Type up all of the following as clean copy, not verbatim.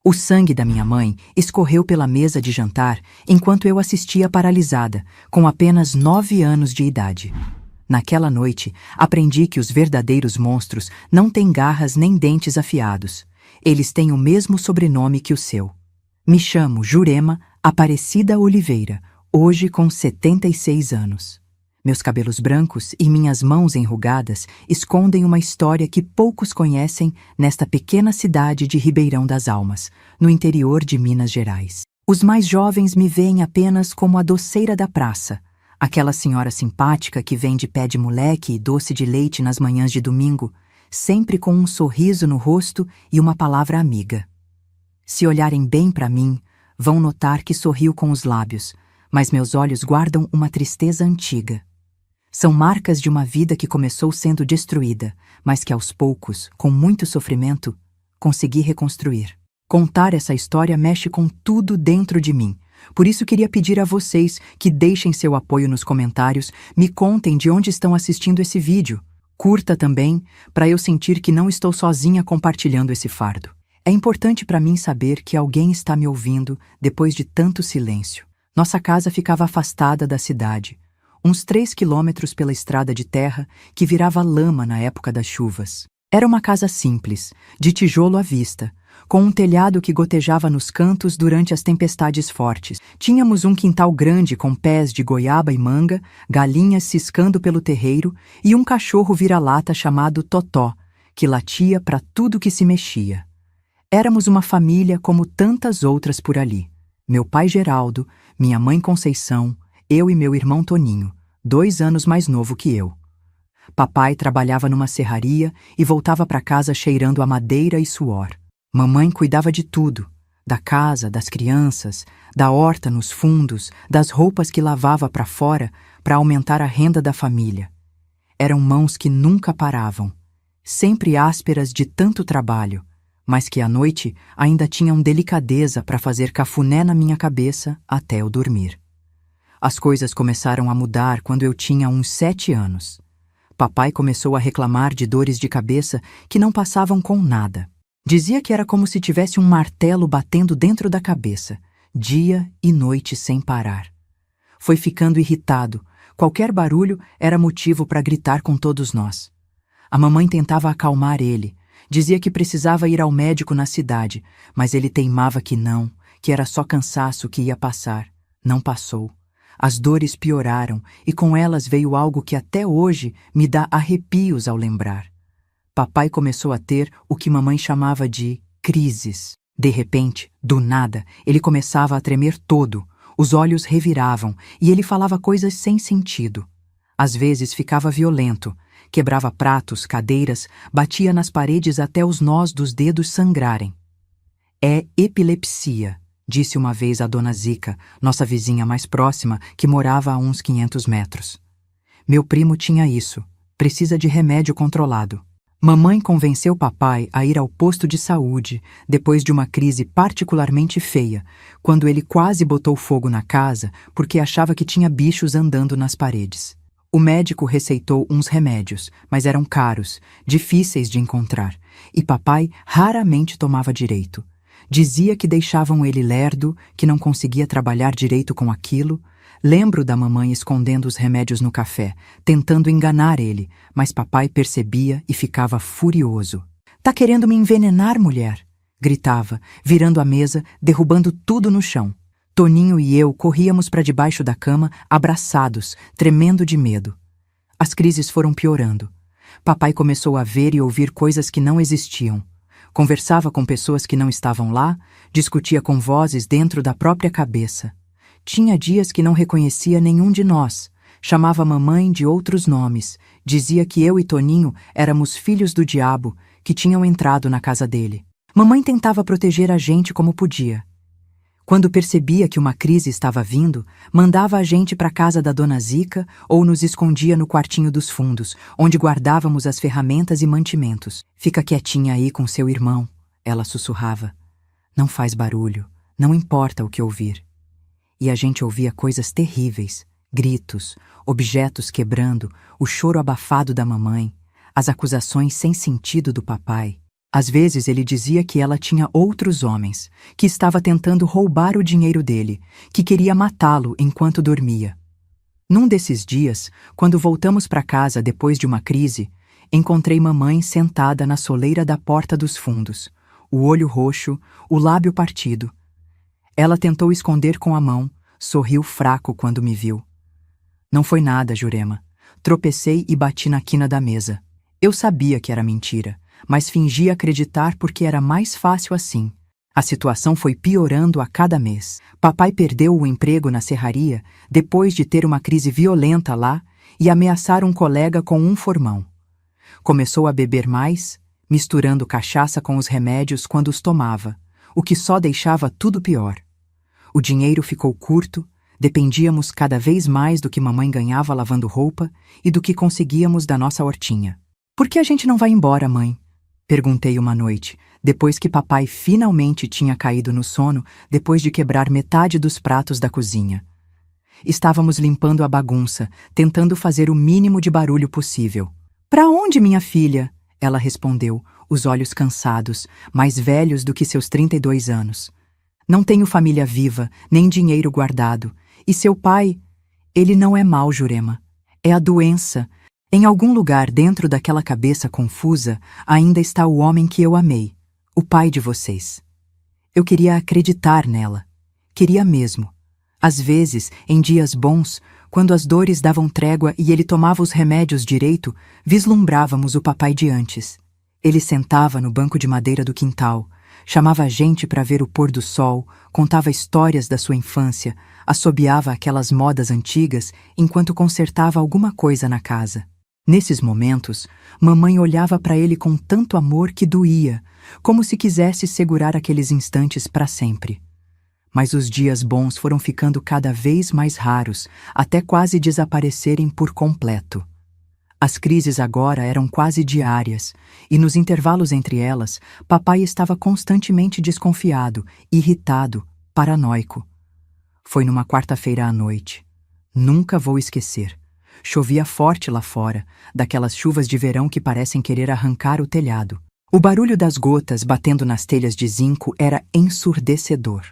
O sangue da minha mãe escorreu pela mesa de jantar enquanto eu assistia paralisada, com apenas 9 anos de idade. Naquela noite, aprendi que os verdadeiros monstros não têm garras nem dentes afiados. Eles têm o mesmo sobrenome que o seu. Me chamo Jurema Aparecida Oliveira, hoje com 76 anos. Meus cabelos brancos e minhas mãos enrugadas escondem uma história que poucos conhecem nesta pequena cidade de Ribeirão das Almas, no interior de Minas Gerais. Os mais jovens me veem apenas como a doceira da praça, aquela senhora simpática que vende pé de moleque e doce de leite nas manhãs de domingo, sempre com um sorriso no rosto e uma palavra amiga. Se olharem bem para mim, vão notar que sorrio com os lábios, mas meus olhos guardam uma tristeza antiga. São marcas de uma vida que começou sendo destruída, mas que aos poucos, com muito sofrimento, consegui reconstruir. Contar essa história mexe com tudo dentro de mim. Por isso queria pedir a vocês que deixem seu apoio nos comentários, me contem de onde estão assistindo esse vídeo. Curta também, para eu sentir que não estou sozinha compartilhando esse fardo. É importante para mim saber que alguém está me ouvindo depois de tanto silêncio. Nossa casa ficava afastada da cidade, uns 3 quilômetros pela estrada de terra que virava lama na época das chuvas. Era uma casa simples, de tijolo à vista, com um telhado que gotejava nos cantos durante as tempestades fortes. Tínhamos um quintal grande com pés de goiaba e manga, galinhas ciscando pelo terreiro e um cachorro vira-lata chamado Totó, que latia para tudo que se mexia. Éramos uma família como tantas outras por ali. Meu pai Geraldo, minha mãe Conceição, eu e meu irmão Toninho, 2 anos mais novo que eu. Papai trabalhava numa serraria e voltava para casa cheirando a madeira e suor. Mamãe cuidava de tudo, da casa, das crianças, da horta nos fundos, das roupas que lavava para fora para aumentar a renda da família. Eram mãos que nunca paravam, sempre ásperas de tanto trabalho, mas que à noite ainda tinham delicadeza para fazer cafuné na minha cabeça até eu dormir. As coisas começaram a mudar quando eu tinha uns 7 anos. Papai começou a reclamar de dores de cabeça que não passavam com nada. Dizia que era como se tivesse um martelo batendo dentro da cabeça, dia e noite sem parar. Foi ficando irritado. Qualquer barulho era motivo para gritar com todos nós. A mamãe tentava acalmar ele. Dizia que precisava ir ao médico na cidade, mas ele teimava que não, que era só cansaço que ia passar. Não passou. As dores pioraram e com elas veio algo que até hoje me dá arrepios ao lembrar. Papai começou a ter o que mamãe chamava de crises. De repente, do nada, ele começava a tremer todo, os olhos reviravam e ele falava coisas sem sentido. Às vezes ficava violento, quebrava pratos, cadeiras, batia nas paredes até os nós dos dedos sangrarem. É epilepsia, disse uma vez a dona Zica, nossa vizinha mais próxima, que morava a uns 500 metros. Meu primo tinha isso, precisa de remédio controlado. Mamãe convenceu papai a ir ao posto de saúde depois de uma crise particularmente feia, quando ele quase botou fogo na casa porque achava que tinha bichos andando nas paredes. O médico receitou uns remédios, mas eram caros, difíceis de encontrar, e papai raramente tomava direito. Dizia que deixavam ele lerdo, que não conseguia trabalhar direito com aquilo. Lembro da mamãe escondendo os remédios no café, tentando enganar ele, mas papai percebia e ficava furioso. "Tá querendo me envenenar, mulher?" gritava, virando a mesa, derrubando tudo no chão. Toninho e eu corríamos para debaixo da cama, abraçados, tremendo de medo. As crises foram piorando. Papai começou a ver e ouvir coisas que não existiam. Conversava com pessoas que não estavam lá, discutia com vozes dentro da própria cabeça. Tinha dias que não reconhecia nenhum de nós, chamava mamãe de outros nomes, dizia que eu e Toninho éramos filhos do diabo, que tinham entrado na casa dele. Mamãe tentava proteger a gente como podia. Quando percebia que uma crise estava vindo, mandava a gente para a casa da dona Zica ou nos escondia no quartinho dos fundos, onde guardávamos as ferramentas e mantimentos. "Fica quietinha aí com seu irmão", ela sussurrava. "Não faz barulho, não importa o que ouvir." E a gente ouvia coisas terríveis, gritos, objetos quebrando, o choro abafado da mamãe, as acusações sem sentido do papai. Às vezes ele dizia que ela tinha outros homens, que estava tentando roubar o dinheiro dele, que queria matá-lo enquanto dormia. Num desses dias, quando voltamos para casa depois de uma crise, encontrei mamãe sentada na soleira da porta dos fundos, o olho roxo, o lábio partido. Ela tentou esconder com a mão, sorriu fraco quando me viu. Não foi nada, Jurema. Tropecei e bati na quina da mesa. Eu sabia que era mentira, mas fingi acreditar porque era mais fácil assim. A situação foi piorando a cada mês. Papai perdeu o emprego na serraria depois de ter uma crise violenta lá e ameaçar um colega com um formão. Começou a beber mais, misturando cachaça com os remédios quando os tomava, o que só deixava tudo pior. O dinheiro ficou curto, dependíamos cada vez mais do que mamãe ganhava lavando roupa e do que conseguíamos da nossa hortinha. "Por que a gente não vai embora, mãe?" Perguntei uma noite, depois que papai finalmente tinha caído no sono depois de quebrar metade dos pratos da cozinha. Estávamos limpando a bagunça, tentando fazer o mínimo de barulho possível. "Para onde, minha filha?" Ela respondeu, os olhos cansados, mais velhos do que seus 32 anos. "Não tenho família viva, nem dinheiro guardado. E seu pai? Ele não é mau, Jurema. É a doença. Em algum lugar dentro daquela cabeça confusa ainda está o homem que eu amei, o pai de vocês." Eu queria acreditar nela. Queria mesmo. Às vezes, em dias bons, quando as dores davam trégua e ele tomava os remédios direito, vislumbrávamos o papai de antes. Ele sentava no banco de madeira do quintal, chamava a gente para ver o pôr do sol, contava histórias da sua infância, assobiava aquelas modas antigas enquanto consertava alguma coisa na casa. Nesses momentos, mamãe olhava para ele com tanto amor que doía, como se quisesse segurar aqueles instantes para sempre. Mas os dias bons foram ficando cada vez mais raros, até quase desaparecerem por completo. As crises agora eram quase diárias, e nos intervalos entre elas, papai estava constantemente desconfiado, irritado, paranoico. Foi numa quarta-feira à noite. Nunca vou esquecer. Chovia forte lá fora, daquelas chuvas de verão que parecem querer arrancar o telhado. O barulho das gotas batendo nas telhas de zinco era ensurdecedor.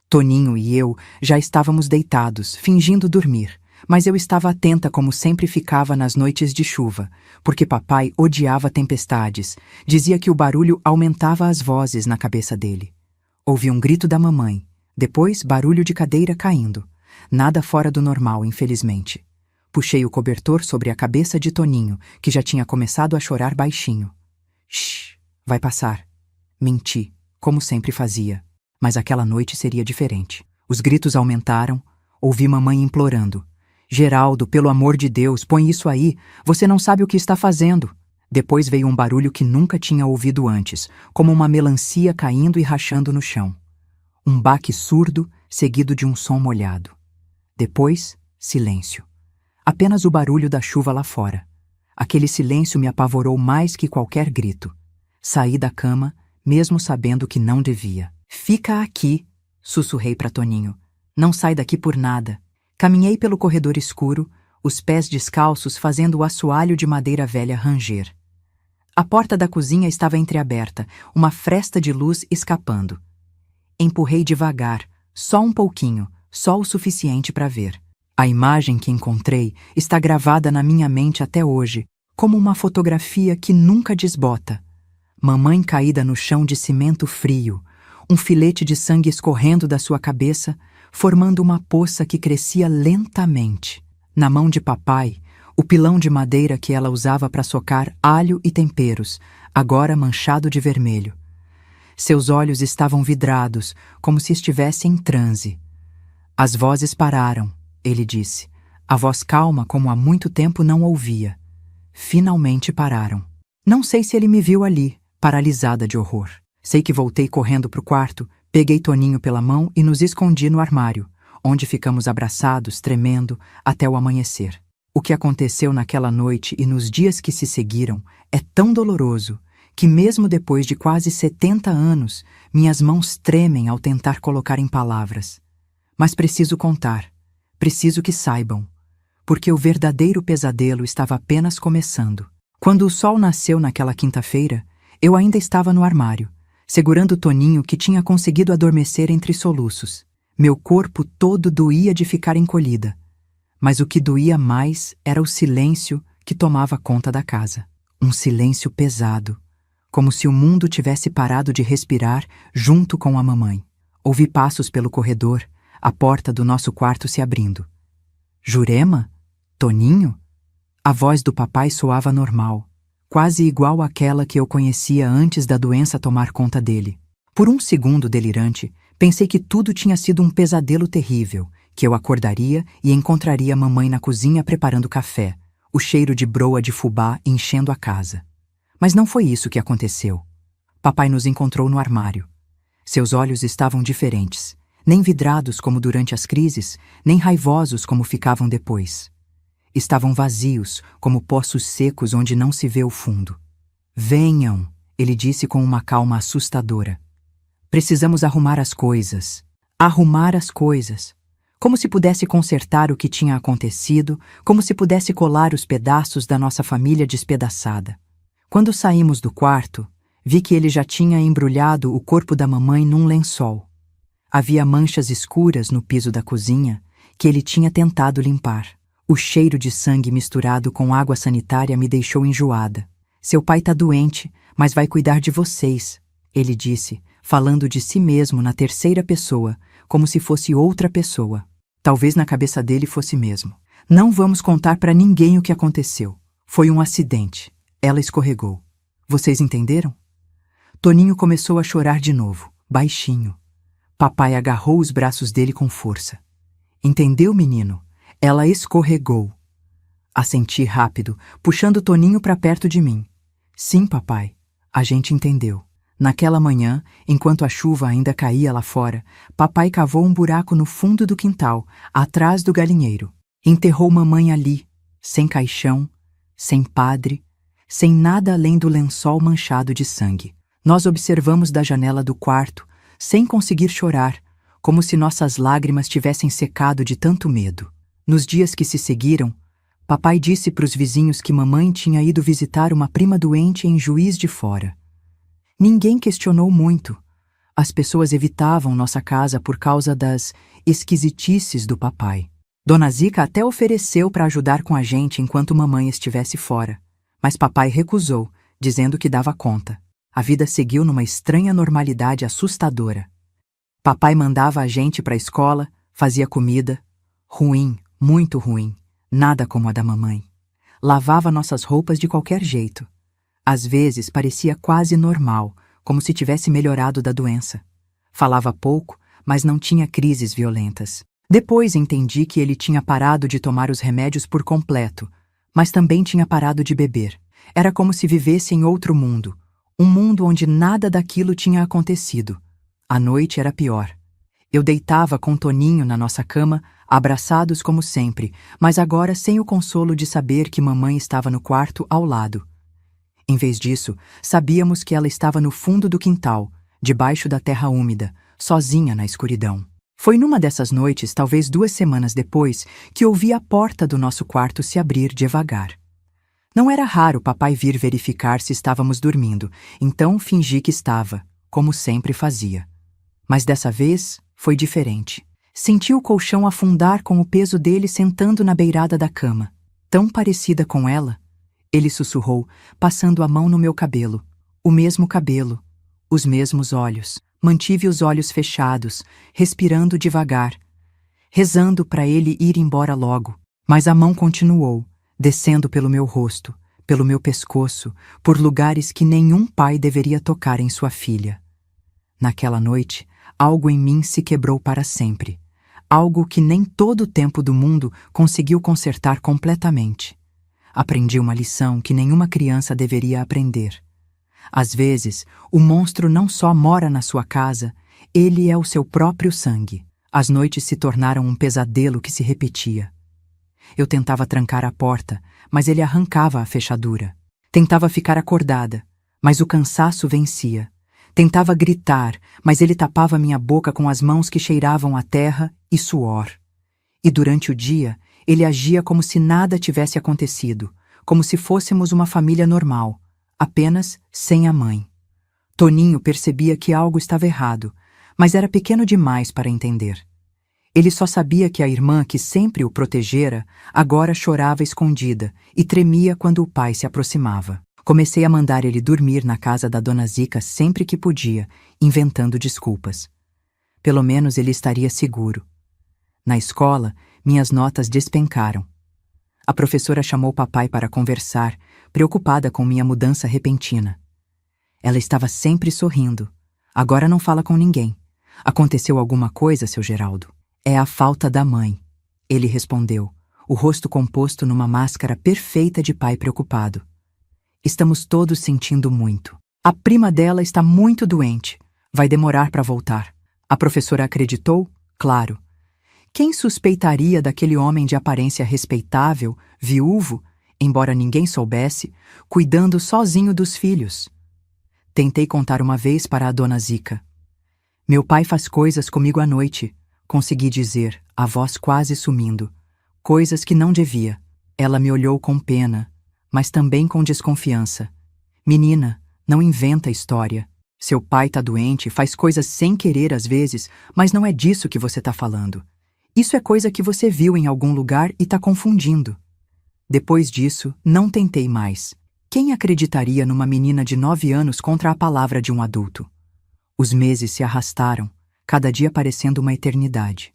Toninho e eu já estávamos deitados, fingindo dormir, mas eu estava atenta como sempre ficava nas noites de chuva, porque papai odiava tempestades, dizia que o barulho aumentava as vozes na cabeça dele. Ouvi um grito da mamãe, depois barulho de cadeira caindo. Nada fora do normal, infelizmente. Puxei o cobertor sobre a cabeça de Toninho, que já tinha começado a chorar baixinho. "Shh, vai passar." Menti, como sempre fazia. Mas aquela noite seria diferente. Os gritos aumentaram, ouvi mamãe implorando. "Geraldo, pelo amor de Deus, põe isso aí, você não sabe o que está fazendo." Depois veio um barulho que nunca tinha ouvido antes, como uma melancia caindo e rachando no chão. Um baque surdo, seguido de um som molhado. Depois, silêncio. Apenas o barulho da chuva lá fora. Aquele silêncio me apavorou mais que qualquer grito. Saí da cama, mesmo sabendo que não devia. "Fica aqui", sussurrei para Toninho. "Não sai daqui por nada." Caminhei pelo corredor escuro, os pés descalços fazendo o assoalho de madeira velha ranger. A porta da cozinha estava entreaberta, uma fresta de luz escapando. Empurrei devagar, só um pouquinho, só o suficiente para ver. A imagem que encontrei está gravada na minha mente até hoje, como uma fotografia que nunca desbota. Mamãe caída no chão de cimento frio, um filete de sangue escorrendo da sua cabeça, formando uma poça que crescia lentamente. Na mão de papai, o pilão de madeira que ela usava para socar alho e temperos, agora manchado de vermelho. Seus olhos estavam vidrados, como se estivesse em transe. "As vozes pararam", ele disse. A voz calma como há muito tempo não ouvia. Finalmente pararam. Não sei se ele me viu ali, paralisada de horror. Sei que voltei correndo para o quarto, peguei Toninho pela mão e nos escondi no armário, onde ficamos abraçados, tremendo, até o amanhecer. O que aconteceu naquela noite e nos dias que se seguiram é tão doloroso que mesmo depois de quase 70 anos, minhas mãos tremem ao tentar colocar em palavras. Mas preciso contar, preciso que saibam, porque o verdadeiro pesadelo estava apenas começando. Quando o sol nasceu naquela quinta-feira, Eu ainda estava no armário, segurando Toninho, que tinha conseguido adormecer entre soluços. Meu corpo todo doía de ficar encolhida. Mas o que doía mais era o silêncio que tomava conta da casa. Um silêncio pesado, como se o mundo tivesse parado de respirar junto com a mamãe. Ouvi passos pelo corredor, a porta do nosso quarto se abrindo. Jurema? Toninho? A voz do papai soava normal, quase igual àquela que eu conhecia antes da doença tomar conta dele. Por um segundo delirante, pensei que tudo tinha sido um pesadelo terrível, que eu acordaria e encontraria a mamãe na cozinha preparando café, o cheiro de broa de fubá enchendo a casa. Mas não foi isso que aconteceu. Papai nos encontrou no armário. Seus olhos estavam diferentes, nem vidrados como durante as crises, nem raivosos como ficavam depois. Estavam vazios, como poços secos onde não se vê o fundo. Venham, ele disse com uma calma assustadora. Precisamos arrumar as coisas. Arrumar as coisas. Como se pudesse consertar o que tinha acontecido, como se pudesse colar os pedaços da nossa família despedaçada. Quando saímos do quarto, vi que ele já tinha embrulhado o corpo da mamãe num lençol. Havia manchas escuras no piso da cozinha que ele tinha tentado limpar. O cheiro de sangue misturado com água sanitária me deixou enjoada. Seu pai tá doente, mas vai cuidar de vocês, ele disse, falando de si mesmo na terceira pessoa, como se fosse outra pessoa. Talvez na cabeça dele fosse mesmo. Não vamos contar pra ninguém o que aconteceu. Foi um acidente. Ela escorregou. Vocês entenderam? Toninho começou a chorar de novo, baixinho. Papai agarrou os braços dele com força. Entendeu, menino? Ela escorregou. Assenti rápido, puxando Toninho para perto de mim. Sim, papai. A gente entendeu. Naquela manhã, enquanto a chuva ainda caía lá fora, papai cavou um buraco no fundo do quintal, atrás do galinheiro. Enterrou mamãe ali, sem caixão, sem padre, sem nada além do lençol manchado de sangue. Nós observamos da janela do quarto, sem conseguir chorar, como se nossas lágrimas tivessem secado de tanto medo. Nos dias que se seguiram, papai disse para os vizinhos que mamãe tinha ido visitar uma prima doente em Juiz de Fora. Ninguém questionou muito. As pessoas evitavam nossa casa por causa das esquisitices do papai. Dona Zica até ofereceu para ajudar com a gente enquanto mamãe estivesse fora, mas papai recusou, dizendo que dava conta. A vida seguiu numa estranha normalidade assustadora. Papai mandava a gente para a escola, fazia comida. Ruim, muito ruim, nada como a da mamãe. Lavava nossas roupas de qualquer jeito. Às vezes parecia quase normal, como se tivesse melhorado da doença. Falava pouco, mas não tinha crises violentas. Depois entendi que ele tinha parado de tomar os remédios por completo, mas também tinha parado de beber. Era como se vivesse em outro mundo, um mundo onde nada daquilo tinha acontecido. A noite era pior. Eu deitava com Toninho na nossa cama, abraçados como sempre, mas agora sem o consolo de saber que mamãe estava no quarto ao lado. Em vez disso, sabíamos que ela estava no fundo do quintal, debaixo da terra úmida, sozinha na escuridão. Foi numa dessas noites, talvez 2 semanas depois, que ouvi a porta do nosso quarto se abrir devagar. Não era raro papai vir verificar se estávamos dormindo, então fingi que estava, como sempre fazia. Mas dessa vez foi diferente. Senti o colchão afundar com o peso dele sentando na beirada da cama. Tão parecida com ela. Ele sussurrou, passando a mão no meu cabelo. O mesmo cabelo, os mesmos olhos. Mantive os olhos fechados, respirando devagar, rezando para ele ir embora logo. Mas a mão continuou, descendo pelo meu rosto, pelo meu pescoço, por lugares que nenhum pai deveria tocar em sua filha. Naquela noite, algo em mim se quebrou para sempre. Algo que nem todo o tempo do mundo conseguiu consertar completamente. Aprendi uma lição que nenhuma criança deveria aprender. Às vezes, o monstro não só mora na sua casa, ele é o seu próprio sangue. As noites se tornaram um pesadelo que se repetia. Eu tentava trancar a porta, mas ele arrancava a fechadura. Tentava ficar acordada, mas o cansaço vencia. Tentava gritar, mas ele tapava minha boca com as mãos que cheiravam a terra e suor. E durante o dia, ele agia como se nada tivesse acontecido, como se fôssemos uma família normal, apenas sem a mãe. Toninho percebia que algo estava errado, mas era pequeno demais para entender. Ele só sabia que a irmã que sempre o protegera agora chorava escondida e tremia quando o pai se aproximava. Comecei a mandar ele dormir na casa da dona Zica sempre que podia, inventando desculpas. Pelo menos ele estaria seguro. Na escola, minhas notas despencaram. A professora chamou papai para conversar, preocupada com minha mudança repentina. Ela estava sempre sorrindo. Agora não fala com ninguém. Aconteceu alguma coisa, seu Geraldo? É a falta da mãe, ele respondeu, o rosto composto numa máscara perfeita de pai preocupado. Estamos todos sentindo muito. A prima dela está muito doente. Vai demorar para voltar. A professora acreditou? Claro. Quem suspeitaria daquele homem de aparência respeitável, viúvo, embora ninguém soubesse, cuidando sozinho dos filhos? Tentei contar uma vez para a dona Zica. Meu pai faz coisas comigo à noite, consegui dizer, a voz quase sumindo. Coisas que não devia. Ela me olhou com pena, mas também com desconfiança. Menina, não inventa história. Seu pai tá doente, faz coisas sem querer às vezes, mas não é disso que você tá falando. Isso é coisa que você viu em algum lugar e tá confundindo. Depois disso, não tentei mais. Quem acreditaria numa menina de 9 anos contra a palavra de um adulto? Os meses se arrastaram, cada dia parecendo uma eternidade.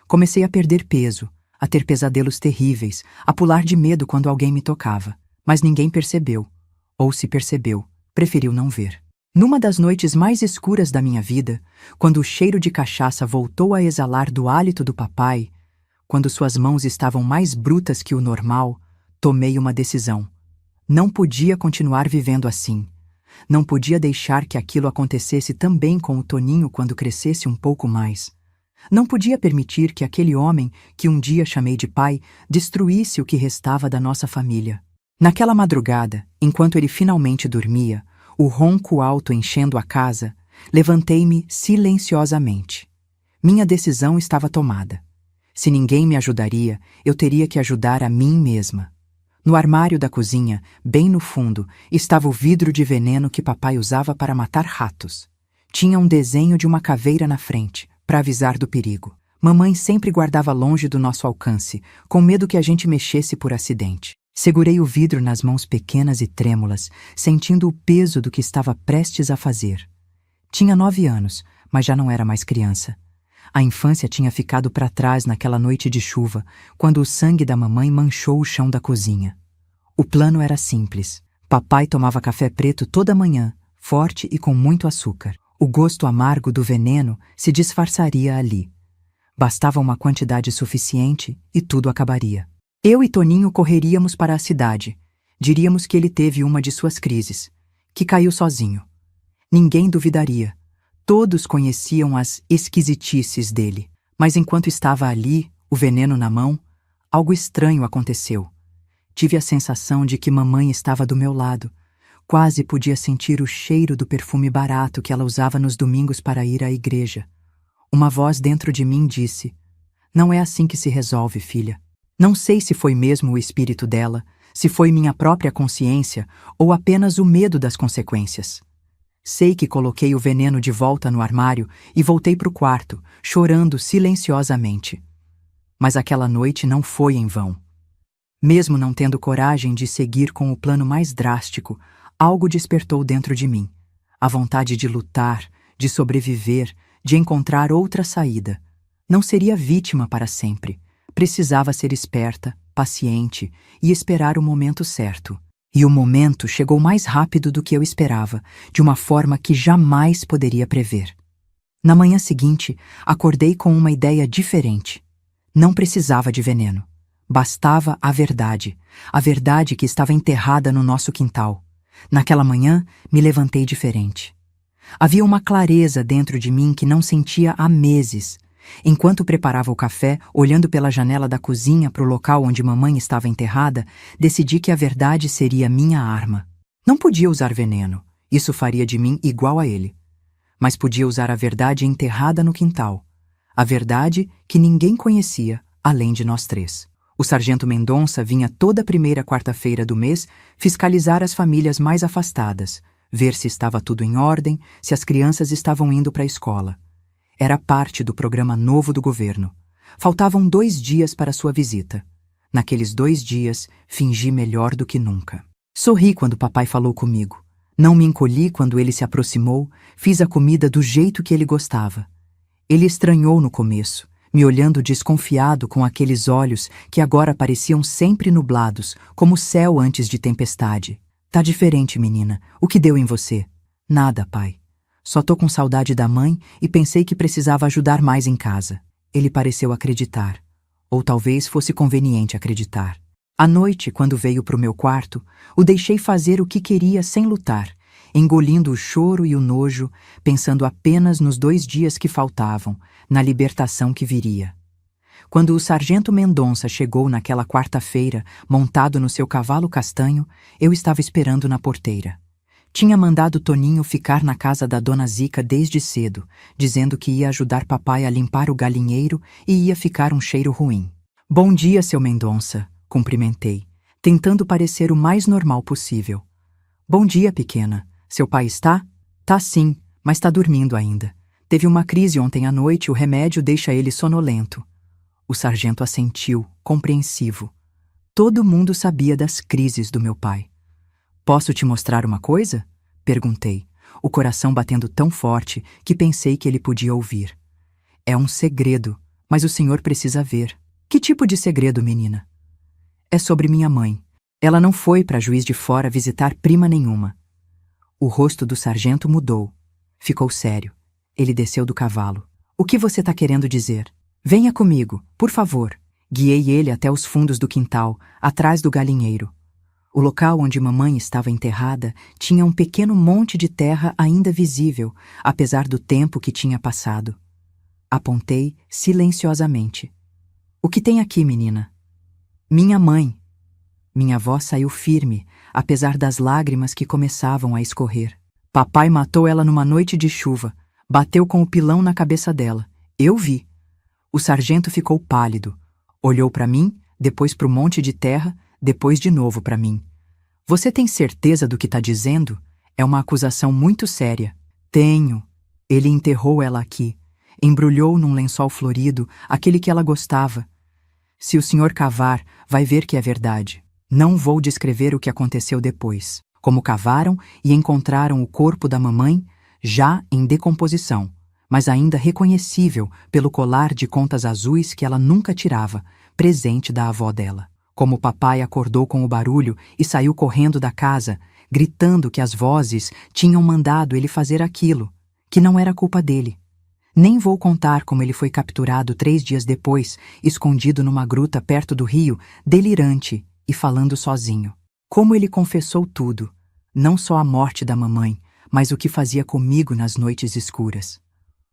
Comecei a perder peso, a ter pesadelos terríveis, a pular de medo quando alguém me tocava. Mas ninguém percebeu. Ou se percebeu, preferiu não ver. Numa das noites mais escuras da minha vida, quando o cheiro de cachaça voltou a exalar do hálito do papai, quando suas mãos estavam mais brutas que o normal, tomei uma decisão. Não podia continuar vivendo assim. Não podia deixar que aquilo acontecesse também com o Toninho quando crescesse um pouco mais. Não podia permitir que aquele homem, que um dia chamei de pai, destruísse o que restava da nossa família. Naquela madrugada, enquanto ele finalmente dormia, o ronco alto enchendo a casa, levantei-me silenciosamente. Minha decisão estava tomada. Se ninguém me ajudaria, eu teria que ajudar a mim mesma. No armário da cozinha, bem no fundo, estava o vidro de veneno que papai usava para matar ratos. Tinha um desenho de uma caveira na frente, para avisar do perigo. Mamãe sempre guardava longe do nosso alcance, com medo que a gente mexesse por acidente. Segurei o vidro nas mãos pequenas e trêmulas, sentindo o peso do que estava prestes a fazer. Tinha 9 anos, mas já não era mais criança. A infância tinha ficado para trás naquela noite de chuva, quando o sangue da mamãe manchou o chão da cozinha. O plano era simples. Papai tomava café preto toda manhã, forte e com muito açúcar. O gosto amargo do veneno se disfarçaria ali. Bastava uma quantidade suficiente e tudo acabaria. Eu e Toninho correríamos para a cidade. Diríamos que ele teve uma de suas crises, que caiu sozinho. Ninguém duvidaria. Todos conheciam as esquisitices dele. Mas enquanto estava ali, o veneno na mão, algo estranho aconteceu. Tive a sensação de que mamãe estava do meu lado. Quase podia sentir o cheiro do perfume barato que ela usava nos domingos para ir à igreja. Uma voz dentro de mim disse: "Não é assim que se resolve, filha." Não sei se foi mesmo o espírito dela, se foi minha própria consciência ou apenas o medo das consequências. Sei que coloquei o veneno de volta no armário e voltei para o quarto, chorando silenciosamente. Mas aquela noite não foi em vão. Mesmo não tendo coragem de seguir com o plano mais drástico, algo despertou dentro de mim. A vontade de lutar, de sobreviver, de encontrar outra saída. Não seria vítima para sempre. Precisava ser esperta, paciente e esperar o momento certo. E o momento chegou mais rápido do que eu esperava, de uma forma que jamais poderia prever. Na manhã seguinte, acordei com uma ideia diferente. Não precisava de veneno. Bastava a verdade que estava enterrada no nosso quintal. Naquela manhã, me levantei diferente. Havia uma clareza dentro de mim que não sentia há meses. Enquanto preparava o café, olhando pela janela da cozinha para o local onde mamãe estava enterrada, decidi que a verdade seria minha arma. Não podia usar veneno, isso faria de mim igual a ele. Mas podia usar a verdade enterrada no quintal. A verdade que ninguém conhecia, além de nós 3. O sargento Mendonça vinha toda a primeira quarta-feira do mês fiscalizar as famílias mais afastadas, ver se estava tudo em ordem, se as crianças estavam indo para a escola. Era parte do programa novo do governo. Faltavam 2 dias para sua visita. Naqueles 2 dias, fingi melhor do que nunca. Sorri quando papai falou comigo. Não me encolhi quando ele se aproximou, fiz a comida do jeito que ele gostava. Ele estranhou no começo, me olhando desconfiado com aqueles olhos que agora pareciam sempre nublados, como o céu antes de tempestade. Tá diferente, menina. O que deu em você? Nada, pai. Só tô com saudade da mãe e pensei que precisava ajudar mais em casa. Ele pareceu acreditar. Ou talvez fosse conveniente acreditar. À noite, quando veio pro meu quarto, o deixei fazer o que queria sem lutar, engolindo o choro e o nojo, pensando apenas nos 2 dias que faltavam, na libertação que viria. Quando o sargento Mendonça chegou naquela quarta-feira, montado no seu cavalo castanho, eu estava esperando na porteira. Tinha mandado Toninho ficar na casa da dona Zica desde cedo, dizendo que ia ajudar papai a limpar o galinheiro e ia ficar um cheiro ruim. Bom dia, seu Mendonça, cumprimentei, tentando parecer o mais normal possível. Bom dia, pequena. Seu pai está? Tá sim, mas tá dormindo ainda. Teve uma crise ontem à noite e o remédio deixa ele sonolento. O sargento assentiu, compreensivo. Todo mundo sabia das crises do meu pai. Posso te mostrar uma coisa? Perguntei, o coração batendo tão forte que pensei que ele podia ouvir. É um segredo, mas o senhor precisa ver. Que tipo de segredo, menina? É sobre minha mãe. Ela não foi para Juiz de Fora visitar prima nenhuma. O rosto do sargento mudou. Ficou sério. Ele desceu do cavalo. O que você tá querendo dizer? Venha comigo, por favor. Guiei ele até os fundos do quintal, atrás do galinheiro. O local onde mamãe estava enterrada tinha um pequeno monte de terra ainda visível, apesar do tempo que tinha passado. Apontei silenciosamente. O que tem aqui, menina? Minha mãe. Minha voz saiu firme, apesar das lágrimas que começavam a escorrer. Papai matou ela numa noite de chuva, bateu com o pilão na cabeça dela. Eu vi. O sargento ficou pálido. Olhou para mim, depois para o monte de terra, depois de novo para mim. Você tem certeza do que está dizendo? É uma acusação muito séria. Tenho. Ele enterrou ela aqui. Embrulhou num lençol florido, aquele que ela gostava. Se o senhor cavar, vai ver que é verdade. Não vou descrever o que aconteceu depois. Como cavaram e encontraram o corpo da mamãe, já em decomposição, mas ainda reconhecível pelo colar de contas azuis que ela nunca tirava, presente da avó dela. Como o papai acordou com o barulho e saiu correndo da casa, gritando que as vozes tinham mandado ele fazer aquilo, que não era culpa dele. Nem vou contar como ele foi capturado 3 dias depois, escondido numa gruta perto do rio, delirante e falando sozinho. Como ele confessou tudo, não só a morte da mamãe, mas o que fazia comigo nas noites escuras.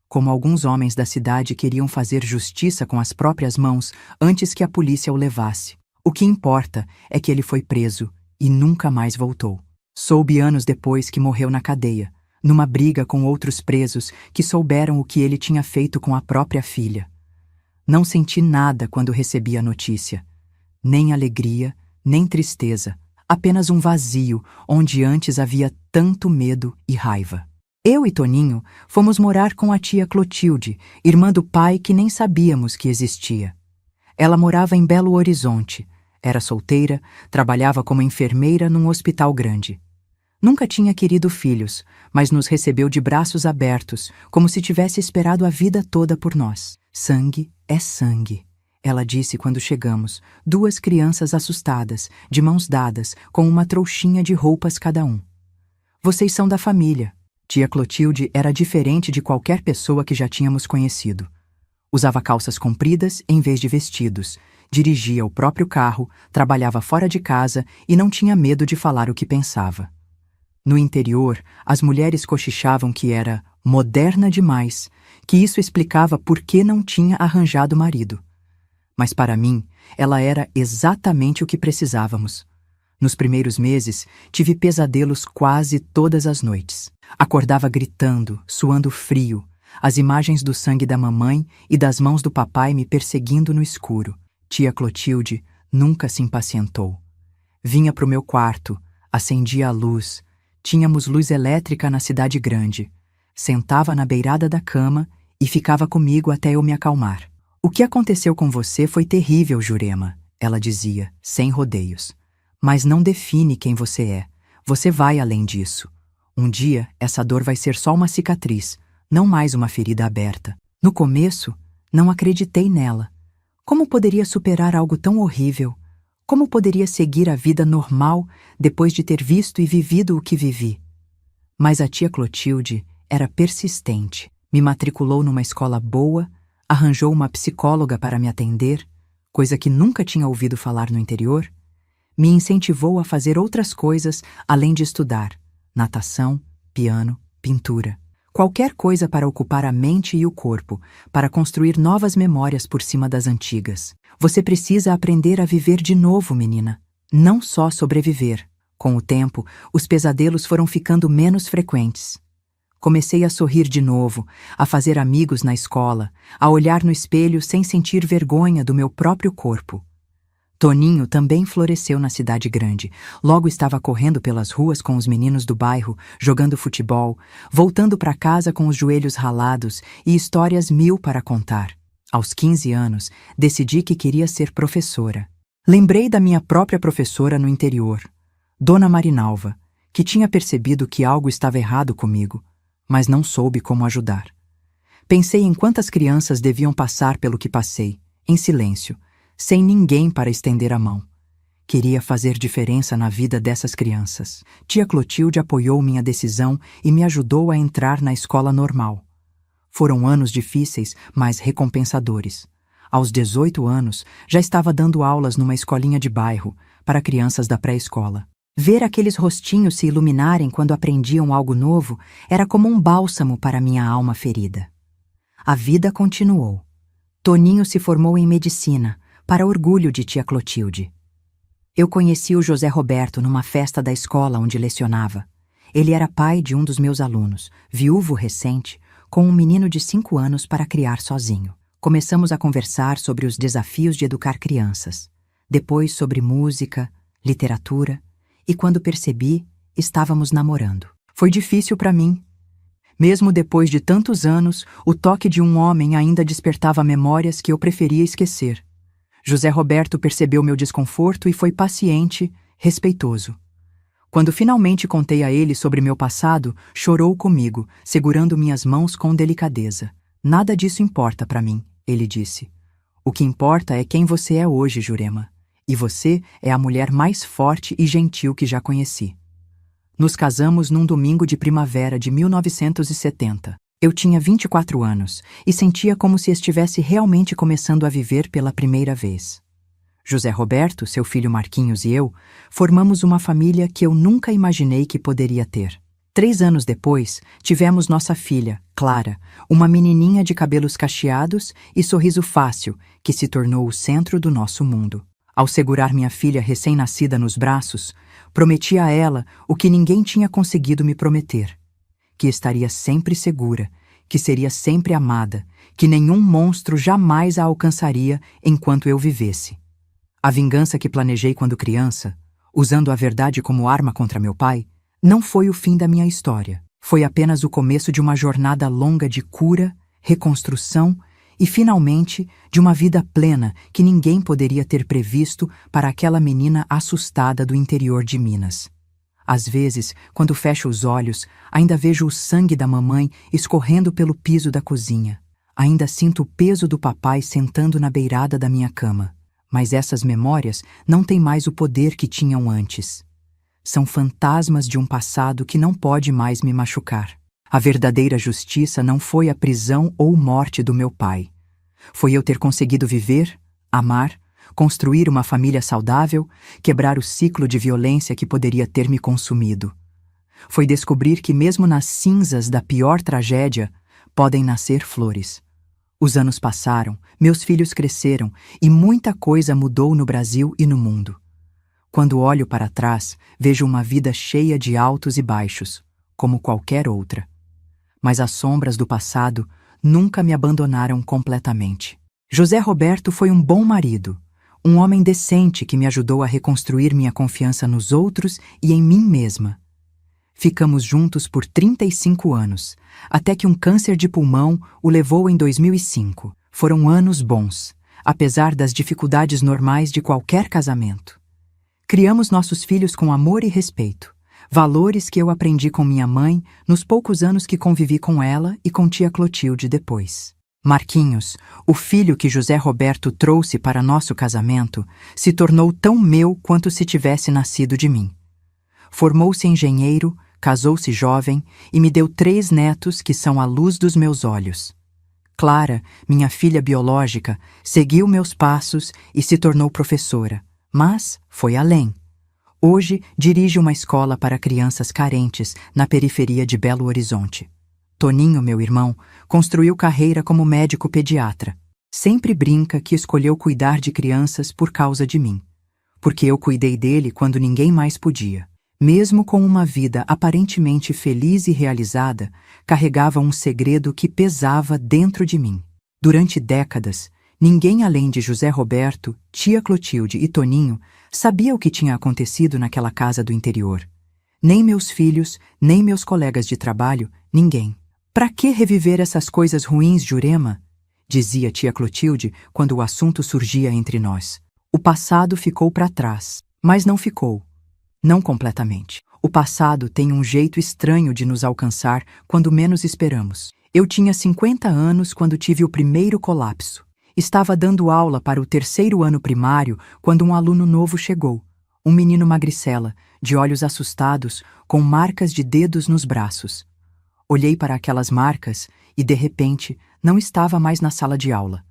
Como alguns homens da cidade queriam fazer justiça com as próprias mãos antes que a polícia o levasse. O que importa é que ele foi preso e nunca mais voltou. Soube anos depois que morreu na cadeia, numa briga com outros presos que souberam o que ele tinha feito com a própria filha. Não senti nada quando recebi a notícia. Nem alegria, nem tristeza. Apenas um vazio onde antes havia tanto medo e raiva. Eu e Toninho fomos morar com a tia Clotilde, irmã do pai que nem sabíamos que existia. Ela morava em Belo Horizonte, era solteira, trabalhava como enfermeira num hospital grande. Nunca tinha querido filhos, mas nos recebeu de braços abertos, como se tivesse esperado a vida toda por nós. Sangue é sangue, ela disse quando chegamos, 2 crianças assustadas, de mãos dadas, com uma trouxinha de roupas cada um. Vocês são da família. Tia Clotilde era diferente de qualquer pessoa que já tínhamos conhecido. Usava calças compridas em vez de vestidos, dirigia o próprio carro, trabalhava fora de casa e não tinha medo de falar o que pensava. No interior, as mulheres cochichavam que era moderna demais, que isso explicava por que não tinha arranjado marido. Mas para mim, ela era exatamente o que precisávamos. Nos primeiros meses, tive pesadelos quase todas as noites. Acordava gritando, suando frio, as imagens do sangue da mamãe e das mãos do papai me perseguindo no escuro. Tia Clotilde nunca se impacientou. Vinha para o meu quarto, acendia a luz, Tínhamos luz elétrica na cidade grande. Sentava na beirada da cama e ficava comigo até eu me acalmar. O que aconteceu com você foi terrível, Jurema, ela dizia, sem rodeios. Mas não define quem você é. Você vai além disso. Um dia, essa dor vai ser só uma cicatriz, não mais uma ferida aberta. No começo, não acreditei nela. Como poderia superar algo tão horrível? Como poderia seguir a vida normal depois de ter visto e vivido o que vivi? Mas a tia Clotilde era persistente. Me matriculou numa escola boa, arranjou uma psicóloga para me atender, coisa que nunca tinha ouvido falar no interior, me incentivou a fazer outras coisas além de estudar, natação, piano, pintura. Qualquer coisa para ocupar a mente e o corpo, para construir novas memórias por cima das antigas. Você precisa aprender a viver de novo, menina. Não só sobreviver. Com o tempo, os pesadelos foram ficando menos frequentes. Comecei a sorrir de novo, a fazer amigos na escola, a olhar no espelho sem sentir vergonha do meu próprio corpo. Toninho também floresceu na cidade grande. Logo estava correndo pelas ruas com os meninos do bairro, jogando futebol, voltando para casa com os joelhos ralados e histórias 1000 para contar. Aos 15 anos, decidi que queria ser professora. Lembrei da minha própria professora no interior, Dona Marinalva, que tinha percebido que algo estava errado comigo, mas não soube como ajudar. Pensei em quantas crianças deviam passar pelo que passei, em silêncio, sem ninguém para estender a mão. Queria fazer diferença na vida dessas crianças. Tia Clotilde apoiou minha decisão e me ajudou a entrar na escola normal. Foram anos difíceis, mas recompensadores. Aos 18 anos, já estava dando aulas numa escolinha de bairro, para crianças da pré-escola. Ver aqueles rostinhos se iluminarem quando aprendiam algo novo era como um bálsamo para minha alma ferida. A vida continuou. Toninho se formou em medicina, para orgulho de tia Clotilde. Eu conheci o José Roberto numa festa da escola onde lecionava. Ele era pai de um dos meus alunos, viúvo recente, com um menino de 5 anos para criar sozinho. Começamos a conversar sobre os desafios de educar crianças, depois sobre música, literatura, e quando percebi, estávamos namorando. Foi difícil para mim. Mesmo depois de tantos anos, o toque de um homem ainda despertava memórias que eu preferia esquecer. José Roberto percebeu meu desconforto e foi paciente, respeitoso. Quando finalmente contei a ele sobre meu passado, chorou comigo, segurando minhas mãos com delicadeza. Nada disso importa para mim, ele disse. O que importa é quem você é hoje, Jurema. E você é a mulher mais forte e gentil que já conheci. Nos casamos num domingo de primavera de 1970. Eu tinha 24 anos e sentia como se estivesse realmente começando a viver pela primeira vez. José Roberto, seu filho Marquinhos e eu formamos uma família que eu nunca imaginei que poderia ter. 3 anos depois, tivemos nossa filha, Clara, uma menininha de cabelos cacheados e sorriso fácil que se tornou o centro do nosso mundo. Ao segurar minha filha recém-nascida nos braços, prometi a ela o que ninguém tinha conseguido me prometer: que estaria sempre segura, que seria sempre amada, que nenhum monstro jamais a alcançaria enquanto eu vivesse. A vingança que planejei quando criança, usando a verdade como arma contra meu pai, não foi o fim da minha história. Foi apenas o começo de uma jornada longa de cura, reconstrução e, finalmente, de uma vida plena que ninguém poderia ter previsto para aquela menina assustada do interior de Minas. Às vezes, quando fecho os olhos, ainda vejo o sangue da mamãe escorrendo pelo piso da cozinha. Ainda sinto o peso do papai sentando na beirada da minha cama. Mas essas memórias não têm mais o poder que tinham antes. São fantasmas de um passado que não pode mais me machucar. A verdadeira justiça não foi a prisão ou morte do meu pai. Foi eu ter conseguido viver, amar, construir uma família saudável, quebrar o ciclo de violência que poderia ter me consumido. Foi descobrir que mesmo nas cinzas da pior tragédia, podem nascer flores. Os anos passaram, meus filhos cresceram e muita coisa mudou no Brasil e no mundo. Quando olho para trás, vejo uma vida cheia de altos e baixos, como qualquer outra. Mas as sombras do passado nunca me abandonaram completamente. José Roberto foi um bom marido, um homem decente que me ajudou a reconstruir minha confiança nos outros e em mim mesma. Ficamos juntos por 35 anos, até que um câncer de pulmão o levou em 2005. Foram anos bons, apesar das dificuldades normais de qualquer casamento. Criamos nossos filhos com amor e respeito, valores que eu aprendi com minha mãe nos poucos anos que convivi com ela e com tia Clotilde depois. Marquinhos, o filho que José Roberto trouxe para nosso casamento, se tornou tão meu quanto se tivesse nascido de mim. Formou-se engenheiro, casou-se jovem e me deu 3 netos que são a luz dos meus olhos. Clara, minha filha biológica, seguiu meus passos e se tornou professora, mas foi além. Hoje dirige uma escola para crianças carentes na periferia de Belo Horizonte. Toninho, meu irmão, construiu carreira como médico pediatra. Sempre brinca que escolheu cuidar de crianças por causa de mim, porque eu cuidei dele quando ninguém mais podia. Mesmo com uma vida aparentemente feliz e realizada, carregava um segredo que pesava dentro de mim. Durante décadas, ninguém além de José Roberto, tia Clotilde e Toninho sabia o que tinha acontecido naquela casa do interior. Nem meus filhos, nem meus colegas de trabalho, ninguém. Para que reviver essas coisas ruins, Jurema? Dizia tia Clotilde quando o assunto surgia entre nós. O passado ficou para trás, mas não ficou. Não completamente. O passado tem um jeito estranho de nos alcançar quando menos esperamos. Eu tinha 50 anos quando tive o primeiro colapso. Estava dando aula para o 3º ano primário quando um aluno novo chegou. Um menino magricela, de olhos assustados, com marcas de dedos nos braços. Olhei para aquelas marcas e, de repente, não estava mais na sala de aula.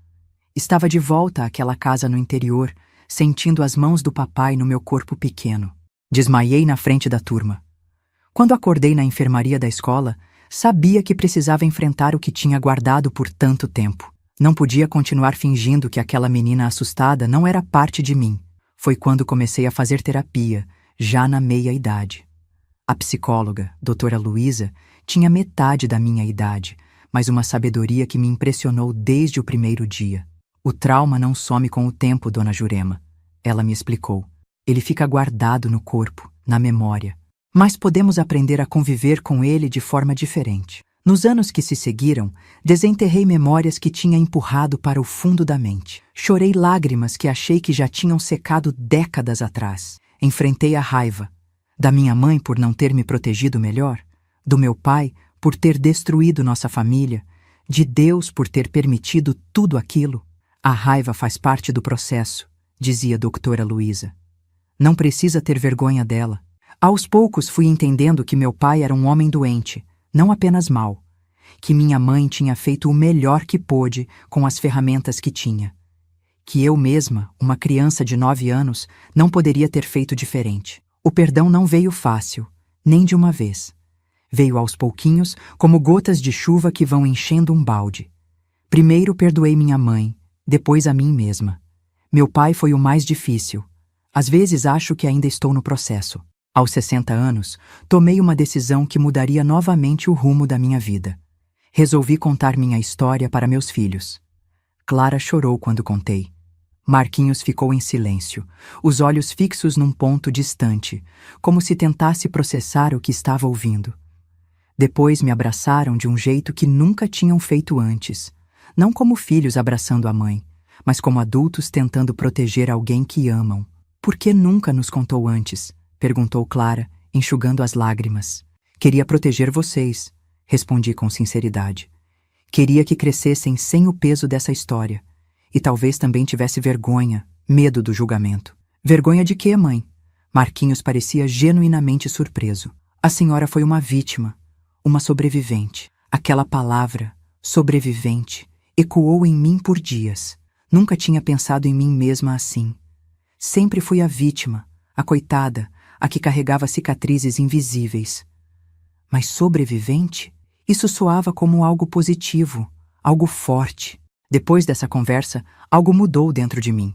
Estava de volta àquela casa no interior, sentindo as mãos do papai no meu corpo pequeno. Desmaiei na frente da turma. Quando acordei na enfermaria da escola, sabia que precisava enfrentar o que tinha guardado por tanto tempo. Não podia continuar fingindo que aquela menina assustada não era parte de mim. Foi quando comecei a fazer terapia, já na meia-idade. A psicóloga, doutora Luísa, tinha metade da minha idade, mas uma sabedoria que me impressionou desde o primeiro dia. O trauma não some com o tempo, dona Jurema. Ela me explicou. Ele fica guardado no corpo, na memória. Mas podemos aprender a conviver com ele de forma diferente. Nos anos que se seguiram, desenterrei memórias que tinha empurrado para o fundo da mente. Chorei lágrimas que achei que já tinham secado décadas atrás. Enfrentei a raiva. Da minha mãe por não ter me protegido melhor. Do meu pai por ter destruído nossa família. De Deus por ter permitido tudo aquilo. A raiva faz parte do processo, dizia a doutora Luísa. Não precisa ter vergonha dela. Aos poucos fui entendendo que meu pai era um homem doente, não apenas mau. Que minha mãe tinha feito o melhor que pôde com as ferramentas que tinha. Que eu mesma, uma criança de 9 anos, não poderia ter feito diferente. O perdão não veio fácil, nem de uma vez. Veio aos pouquinhos, como gotas de chuva que vão enchendo um balde. Primeiro perdoei minha mãe, depois a mim mesma. Meu pai foi o mais difícil. Às vezes acho que ainda estou no processo. Aos 60 anos, tomei uma decisão que mudaria novamente o rumo da minha vida. Resolvi contar minha história para meus filhos. Clara chorou quando contei. Marquinhos ficou em silêncio, os olhos fixos num ponto distante, como se tentasse processar o que estava ouvindo. Depois me abraçaram de um jeito que nunca tinham feito antes, não como filhos abraçando a mãe, mas como adultos tentando proteger alguém que amam. Por que nunca nos contou antes? Perguntou Clara, enxugando as lágrimas. Queria proteger vocês, respondi com sinceridade. Queria que crescessem sem o peso dessa história. E talvez também tivesse vergonha, medo do julgamento. Vergonha de quê, mãe? Marquinhos parecia genuinamente surpreso. A senhora foi uma vítima, uma sobrevivente. Aquela palavra, sobrevivente, ecoou em mim por dias. Nunca tinha pensado em mim mesma assim. Sempre fui a vítima, a coitada, a que carregava cicatrizes invisíveis. Mas sobrevivente? Isso soava como algo positivo, algo forte. Depois dessa conversa, algo mudou dentro de mim.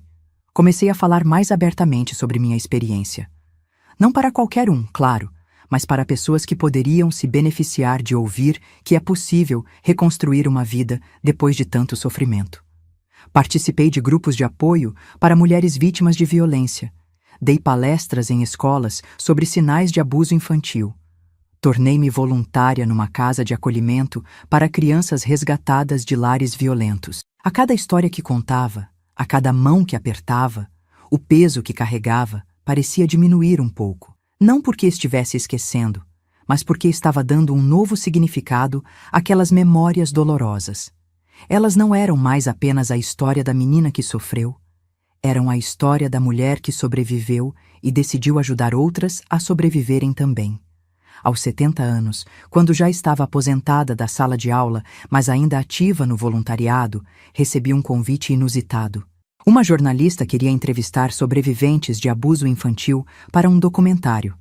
Comecei a falar mais abertamente sobre minha experiência. Não para qualquer um, claro, mas para pessoas que poderiam se beneficiar de ouvir que é possível reconstruir uma vida depois de tanto sofrimento. Participei de grupos de apoio para mulheres vítimas de violência. Dei palestras em escolas sobre sinais de abuso infantil. Tornei-me voluntária numa casa de acolhimento para crianças resgatadas de lares violentos. A cada história que contava, a cada mão que apertava, o peso que carregava parecia diminuir um pouco. Não porque estivesse esquecendo, mas porque estava dando um novo significado àquelas memórias dolorosas. Elas não eram mais apenas a história da menina que sofreu, eram a história da mulher que sobreviveu e decidiu ajudar outras a sobreviverem também. Aos 70 anos, quando já estava aposentada da sala de aula, mas ainda ativa no voluntariado, recebi um convite inusitado. Uma jornalista queria entrevistar sobreviventes de abuso infantil para um documentário.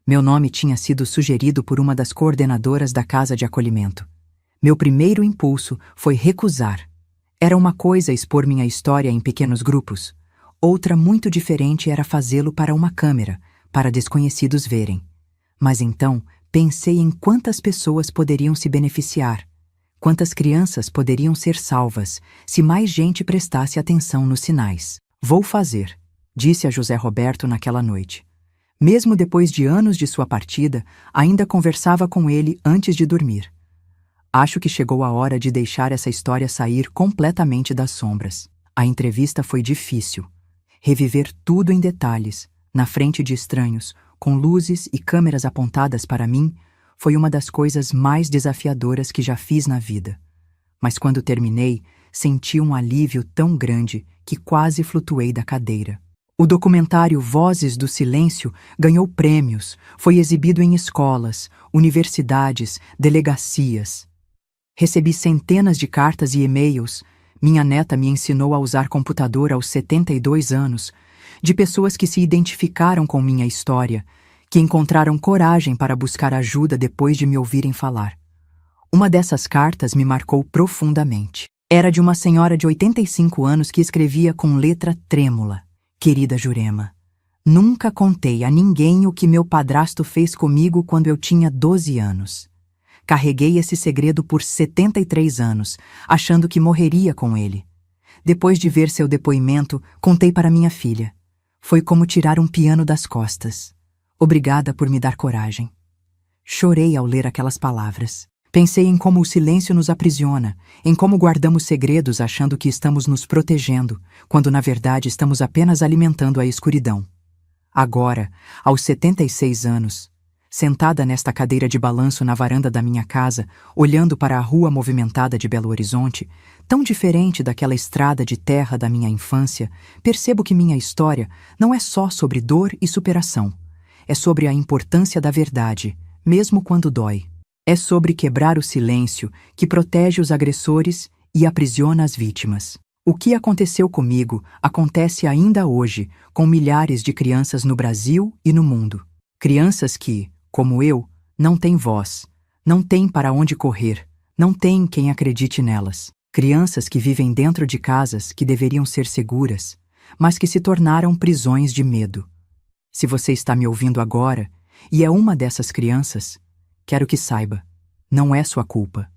Meu nome tinha sido sugerido por uma das coordenadoras da casa de acolhimento. Meu primeiro impulso foi recusar. Era uma coisa expor minha história em pequenos grupos. Outra muito diferente era fazê-lo para uma câmera, para desconhecidos verem. Mas então pensei em quantas pessoas poderiam se beneficiar, quantas crianças poderiam ser salvas se mais gente prestasse atenção nos sinais. Vou fazer, disse a José Roberto naquela noite. Mesmo depois de anos de sua partida, ainda conversava com ele antes de dormir. Acho que chegou a hora de deixar essa história sair completamente das sombras. A entrevista foi difícil. Reviver tudo em detalhes, na frente de estranhos, com luzes e câmeras apontadas para mim, foi uma das coisas mais desafiadoras que já fiz na vida. Mas quando terminei, senti um alívio tão grande que quase flutuei da cadeira. O documentário Vozes do Silêncio ganhou prêmios, foi exibido em escolas, universidades, delegacias. Recebi centenas de cartas e e-mails. Minha neta me ensinou a usar computador aos 72 anos, de pessoas que se identificaram com minha história, que encontraram coragem para buscar ajuda depois de me ouvirem falar. Uma dessas cartas me marcou profundamente. Era de uma senhora de 85 anos que escrevia com letra trêmula: Querida Jurema, nunca contei a ninguém o que meu padrasto fez comigo quando eu tinha 12 anos. Carreguei esse segredo por 73 anos, achando que morreria com ele. Depois de ver seu depoimento, contei para minha filha. Foi como tirar um piano das costas. Obrigada por me dar coragem. Chorei ao ler aquelas palavras. Pensei em como o silêncio nos aprisiona, em como guardamos segredos achando que estamos nos protegendo, quando na verdade estamos apenas alimentando a escuridão. Agora, aos 76 anos, sentada nesta cadeira de balanço na varanda da minha casa, olhando para a rua movimentada de Belo Horizonte, tão diferente daquela estrada de terra da minha infância, percebo que minha história não é só sobre dor e superação. É sobre a importância da verdade, mesmo quando dói. É sobre quebrar o silêncio que protege os agressores e aprisiona as vítimas. O que aconteceu comigo acontece ainda hoje com milhares de crianças no Brasil e no mundo. Crianças que, como eu, não têm voz, não têm para onde correr, não têm quem acredite nelas. Crianças que vivem dentro de casas que deveriam ser seguras, mas que se tornaram prisões de medo. Se você está me ouvindo agora e é uma dessas crianças, quero que saiba, não é sua culpa.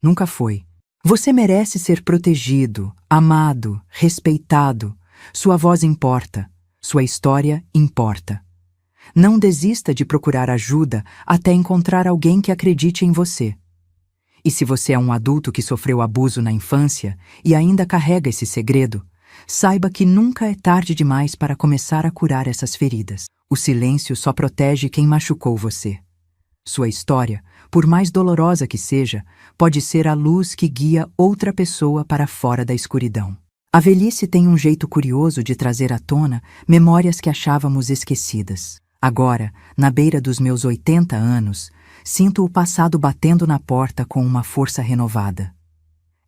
Nunca foi. Você merece ser protegido, amado, respeitado. Sua voz importa, sua história importa. Não desista de procurar ajuda até encontrar alguém que acredite em você. E se você é um adulto que sofreu abuso na infância e ainda carrega esse segredo, saiba que nunca é tarde demais para começar a curar essas feridas. O silêncio só protege quem machucou você. Sua história, por mais dolorosa que seja, pode ser a luz que guia outra pessoa para fora da escuridão. A velhice tem um jeito curioso de trazer à tona memórias que achávamos esquecidas. Agora, na beira dos meus 80 anos, sinto o passado batendo na porta com uma força renovada.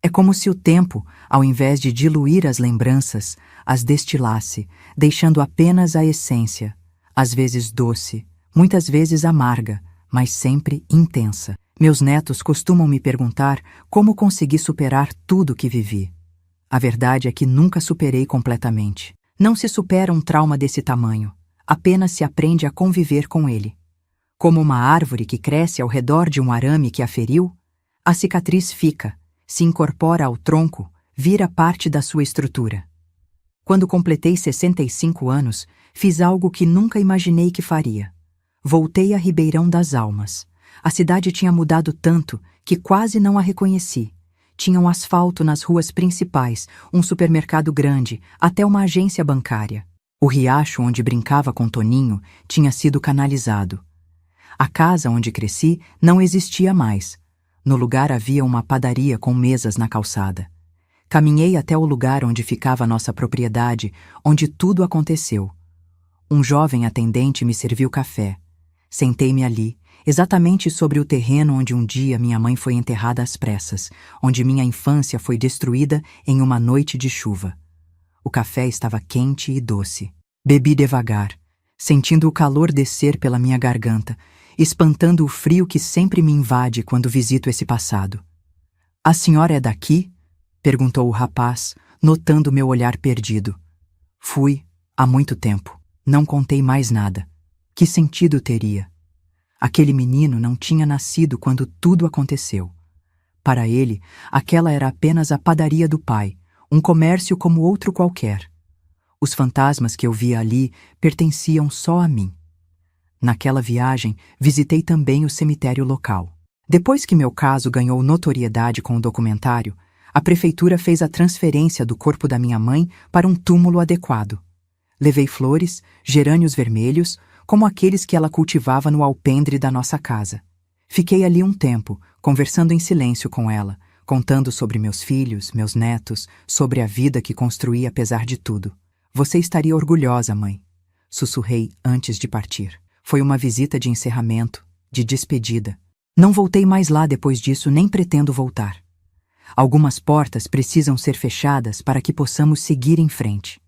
É como se o tempo, ao invés de diluir as lembranças, as destilasse, deixando apenas a essência, às vezes doce, muitas vezes amarga, mas sempre intensa. Meus netos costumam me perguntar como consegui superar tudo que vivi. A verdade é que nunca superei completamente. Não se supera um trauma desse tamanho, apenas se aprende a conviver com ele. Como uma árvore que cresce ao redor de um arame que a feriu, a cicatriz fica, se incorpora ao tronco, vira parte da sua estrutura. Quando completei 65 anos, fiz algo que nunca imaginei que faria. Voltei a Ribeirão das Almas, A cidade tinha mudado tanto que quase não a reconheci. Tinha um asfalto nas ruas principais, um supermercado grande, até uma agência bancária. O riacho onde brincava com Toninho tinha sido canalizado. A casa onde cresci não existia mais. No lugar havia uma padaria com mesas na calçada. Caminhei até o lugar onde ficava nossa propriedade, onde tudo aconteceu. Um jovem atendente me serviu café. Sentei-me ali, exatamente sobre o terreno onde um dia minha mãe foi enterrada às pressas, onde minha infância foi destruída em uma noite de chuva. O café estava quente e doce. Bebi devagar, sentindo o calor descer pela minha garganta, espantando o frio que sempre me invade quando visito esse passado. "A senhora é daqui?" perguntou o rapaz, notando meu olhar perdido. "Fui, há muito tempo. Não contei mais nada. Que sentido teria? Aquele menino não tinha nascido quando tudo aconteceu. Para ele, aquela era apenas a padaria do pai, um comércio como outro qualquer. Os fantasmas que eu via ali pertenciam só a mim. Naquela viagem, visitei também o cemitério local. Depois que meu caso ganhou notoriedade com o documentário, a prefeitura fez a transferência do corpo da minha mãe para um túmulo adequado. Levei flores, gerânios vermelhos, como aqueles que ela cultivava no alpendre da nossa casa. Fiquei ali um tempo, conversando em silêncio com ela, contando sobre meus filhos, meus netos, sobre a vida que construí apesar de tudo. "Você estaria orgulhosa, mãe", sussurrei antes de partir. Foi uma visita de encerramento, de despedida. Não voltei mais lá depois disso, nem pretendo voltar. Algumas portas precisam ser fechadas para que possamos seguir em frente.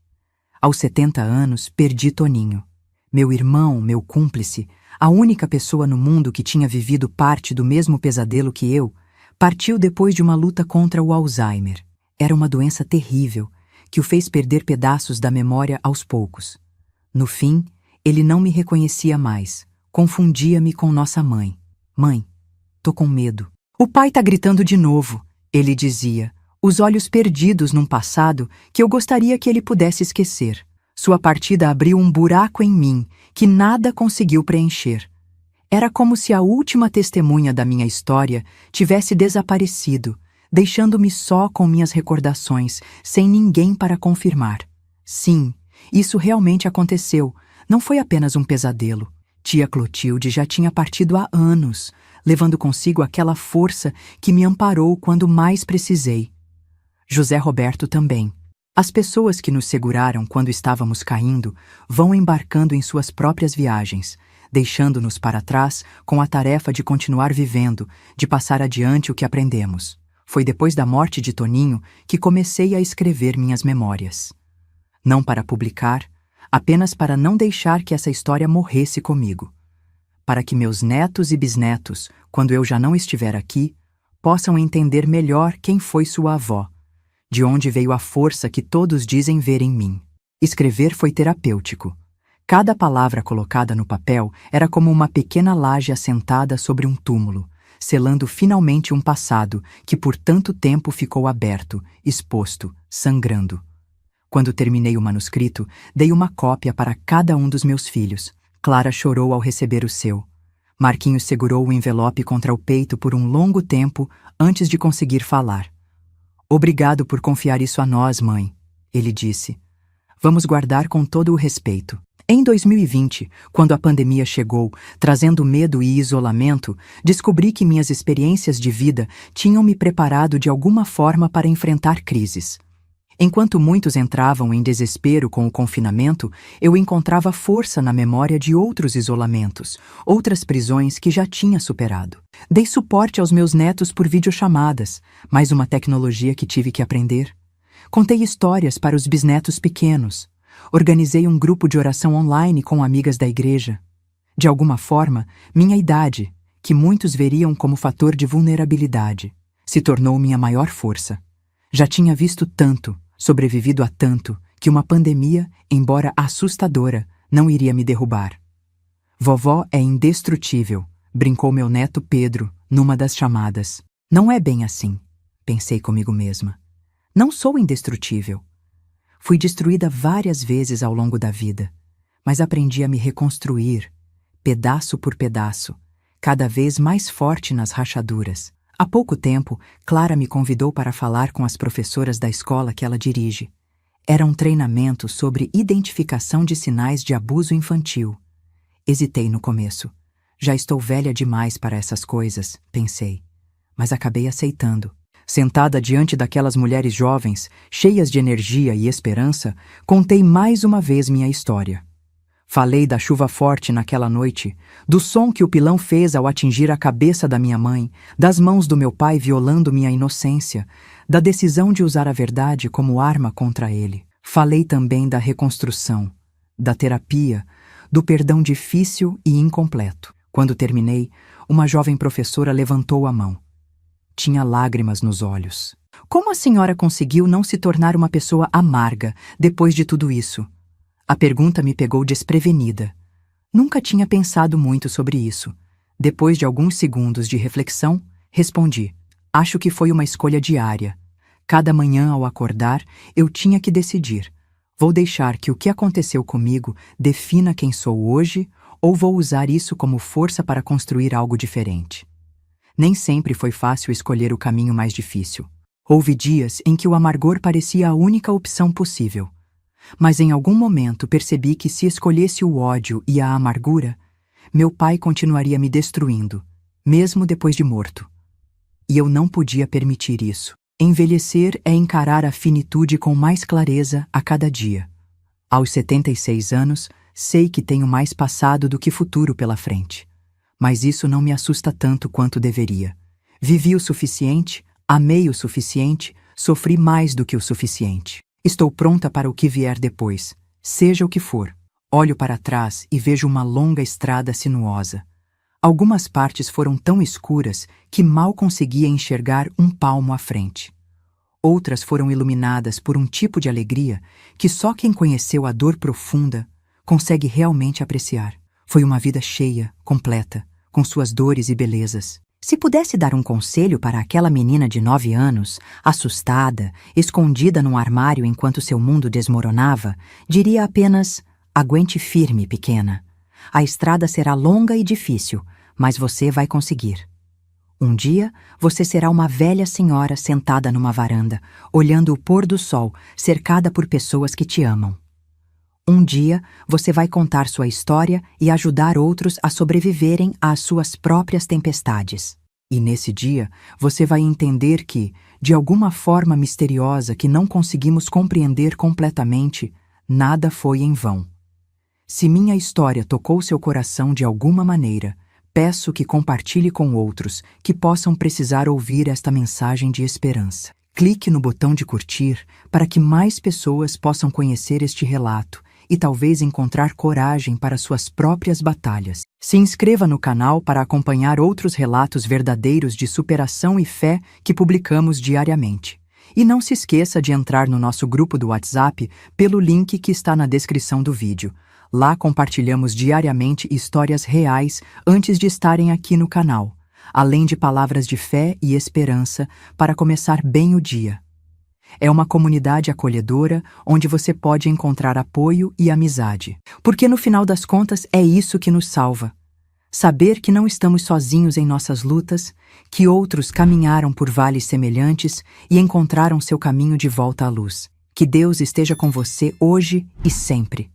Aos 70 anos, perdi Toninho. Meu irmão, meu cúmplice, a única pessoa no mundo que tinha vivido parte do mesmo pesadelo que eu, partiu depois de uma luta contra o Alzheimer. Era uma doença terrível, que o fez perder pedaços da memória aos poucos. No fim, ele não me reconhecia mais. Confundia-me com nossa mãe. "Mãe, tô com medo." "O pai tá gritando de novo", ele dizia, os olhos perdidos num passado que eu gostaria que ele pudesse esquecer. Sua partida abriu um buraco em mim que nada conseguiu preencher. Era como se a última testemunha da minha história tivesse desaparecido, deixando-me só com minhas recordações, sem ninguém para confirmar. Sim, isso realmente aconteceu. Não foi apenas um pesadelo. Tia Clotilde já tinha partido há anos, levando consigo aquela força que me amparou quando mais precisei. José Roberto também. As pessoas que nos seguraram quando estávamos caindo vão embarcando em suas próprias viagens, deixando-nos para trás com a tarefa de continuar vivendo, de passar adiante o que aprendemos. Foi depois da morte de Toninho que comecei a escrever minhas memórias. Não para publicar, apenas para não deixar que essa história morresse comigo. Para que meus netos e bisnetos, quando eu já não estiver aqui, possam entender melhor quem foi sua avó, de onde veio a força que todos dizem ver em mim. Escrever foi terapêutico. Cada palavra colocada no papel era como uma pequena laje assentada sobre um túmulo, selando finalmente um passado que por tanto tempo ficou aberto, exposto, sangrando. Quando terminei o manuscrito, dei uma cópia para cada um dos meus filhos. Clara chorou ao receber o seu. Marquinhos segurou o envelope contra o peito por um longo tempo antes de conseguir falar. "Obrigado por confiar isso a nós, mãe", ele disse. "Vamos guardar com todo o respeito." Em 2020, quando a pandemia chegou, trazendo medo e isolamento, descobri que minhas experiências de vida tinham me preparado de alguma forma para enfrentar crises. Enquanto muitos entravam em desespero com o confinamento, eu encontrava força na memória de outros isolamentos, outras prisões que já tinha superado. Dei suporte aos meus netos por videochamadas, mais uma tecnologia que tive que aprender. Contei histórias para os bisnetos pequenos. Organizei um grupo de oração online com amigas da igreja. De alguma forma, minha idade, que muitos veriam como fator de vulnerabilidade, se tornou minha maior força. Já tinha visto tanto, sobrevivido a tanto, que uma pandemia, embora assustadora, não iria me derrubar. "Vovó é indestrutível", brincou meu neto Pedro, numa das chamadas. "Não é bem assim", pensei comigo mesma. "Não sou indestrutível. Fui destruída várias vezes ao longo da vida, mas aprendi a me reconstruir, pedaço por pedaço, cada vez mais forte nas rachaduras. Há pouco tempo, Clara me convidou para falar com as professoras da escola que ela dirige. Era um treinamento sobre identificação de sinais de abuso infantil. Hesitei no começo. Já estou velha demais para essas coisas, pensei. Mas acabei aceitando. Sentada diante daquelas mulheres jovens, cheias de energia e esperança, contei mais uma vez minha história. Falei da chuva forte naquela noite, do som que o pilão fez ao atingir a cabeça da minha mãe, das mãos do meu pai violando minha inocência, da decisão de usar a verdade como arma contra ele. Falei também da reconstrução, da terapia, do perdão difícil e incompleto. Quando terminei, uma jovem professora levantou a mão. Tinha lágrimas nos olhos. Como a senhora conseguiu não se tornar uma pessoa amarga depois de tudo isso? A pergunta me pegou desprevenida. Nunca tinha pensado muito sobre isso. Depois de alguns segundos de reflexão, respondi: acho que foi uma escolha diária. Cada manhã ao acordar, eu tinha que decidir: vou deixar que o que aconteceu comigo defina quem sou hoje ou vou usar isso como força para construir algo diferente? Nem sempre foi fácil escolher o caminho mais difícil. Houve dias em que o amargor parecia a única opção possível. Mas em algum momento percebi que se escolhesse o ódio e a amargura, meu pai continuaria me destruindo, mesmo depois de morto. E eu não podia permitir isso. Envelhecer é encarar a finitude com mais clareza a cada dia. Aos 76 anos, sei que tenho mais passado do que futuro pela frente. Mas isso não me assusta tanto quanto deveria. Vivi o suficiente, amei o suficiente, sofri mais do que o suficiente. Estou pronta para o que vier depois, seja o que for. Olho para trás e vejo uma longa estrada sinuosa. Algumas partes foram tão escuras que mal conseguia enxergar um palmo à frente. Outras foram iluminadas por um tipo de alegria que só quem conheceu a dor profunda consegue realmente apreciar. Foi uma vida cheia, completa, com suas dores e belezas. Se pudesse dar um conselho para aquela menina de 9 anos, assustada, escondida num armário enquanto seu mundo desmoronava, diria apenas: aguente firme, pequena. A estrada será longa e difícil, mas você vai conseguir. Um dia, você será uma velha senhora sentada numa varanda, olhando o pôr do sol, cercada por pessoas que te amam. Um dia, você vai contar sua história e ajudar outros a sobreviverem às suas próprias tempestades. E nesse dia, você vai entender que, de alguma forma misteriosa que não conseguimos compreender completamente, nada foi em vão. Se minha história tocou seu coração de alguma maneira, peço que compartilhe com outros que possam precisar ouvir esta mensagem de esperança. Clique no botão de curtir para que mais pessoas possam conhecer este relato e talvez encontrar coragem para suas próprias batalhas. Se inscreva no canal para acompanhar outros relatos verdadeiros de superação e fé que publicamos diariamente. E não se esqueça de entrar no nosso grupo do WhatsApp pelo link que está na descrição do vídeo. Lá compartilhamos diariamente histórias reais antes de estarem aqui no canal, além de palavras de fé e esperança para começar bem o dia. É uma comunidade acolhedora onde você pode encontrar apoio e amizade. Porque no final das contas é isso que nos salva. Saber que não estamos sozinhos em nossas lutas, que outros caminharam por vales semelhantes e encontraram seu caminho de volta à luz. Que Deus esteja com você hoje e sempre.